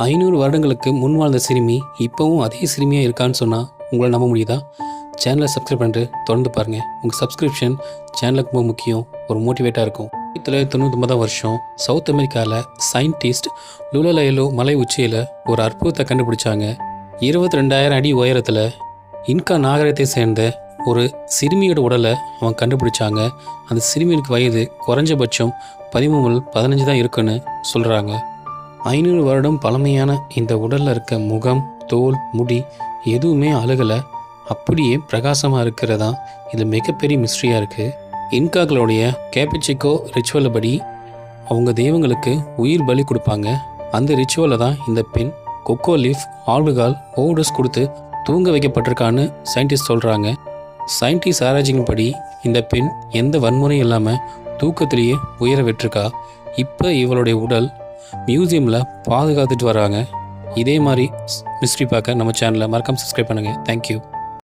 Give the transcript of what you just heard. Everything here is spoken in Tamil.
500 வருடங்களுக்கு முன் வாழ்ந்த சிறுமி இப்போவும் அதே சிறுமியாக இருக்கான்னு சொன்னால் உங்களை நம்ப முடியுதா? சேனலை சப்ஸ்கிரைப் பண்ணிட்டு தொடர்ந்து பாருங்கள். உங்கள் சப்ஸ்கிரிப்ஷன் சேனலுக்கு ரொம்ப முக்கியம், ஒரு மோட்டிவேட்டாக இருக்கும். 1999 வருஷம் சவுத் அமெரிக்காவில் சயின்டிஸ்ட் லுலலயலோ மலை உச்சியில் ஒரு அற்புதத்தை கண்டுபிடிச்சாங்க. 22,000 அடி உயரத்தில் இன்கா நாகரிகத்தை சேர்ந்த ஒரு சிறுமியோட உடலை அவன் கண்டுபிடிச்சாங்க. அந்த சிறுமிக்கு வயது குறைஞ்சபட்சம் 13 முதல் 15 தான் இருக்குன்னு சொல்கிறாங்க. 500 வருடம் பழமையான இந்த உடலில் இருக்க முகம், தோல், முடி எதுவுமே அழுகலை, அப்படியே பிரகாசமாக இருக்கிறதா இது மிகப்பெரிய மிஸ்ட்ரியாக இருக்குது. இன்காக்களுடைய கேபிச்சிக்கோ ரிச்சுவலை படி அவங்க தெய்வங்களுக்கு உயிர் பலி கொடுப்பாங்க. அந்த ரிச்சுவலை தான் இந்த பெண் கொக்கோ லீஃப், ஆல்கஹால், ஓவர்டோஸ் கொடுத்து தூங்க வைக்கப்பட்டிருக்கான்னு சயின்டிஸ்ட் சொல்கிறாங்க. சயின்டிஸ்ட் ஆராய்ச்சியின் படி இந்த பெண் எந்த வன்முறையும் இல்லாமல் தூக்கத்திலேயே உயர விட்டுருக்கா. இப்போ இவளுடைய உடல் மியூசியமில் பாதுகாத்துட்டு வராங்க. இதே மாதிரி மிஸ்ட்ரி பார்க்க நம்ம சேனலை மறக்காம சப்ஸ்கிரைப் பண்ணுங்கள். தேங்க்யூ.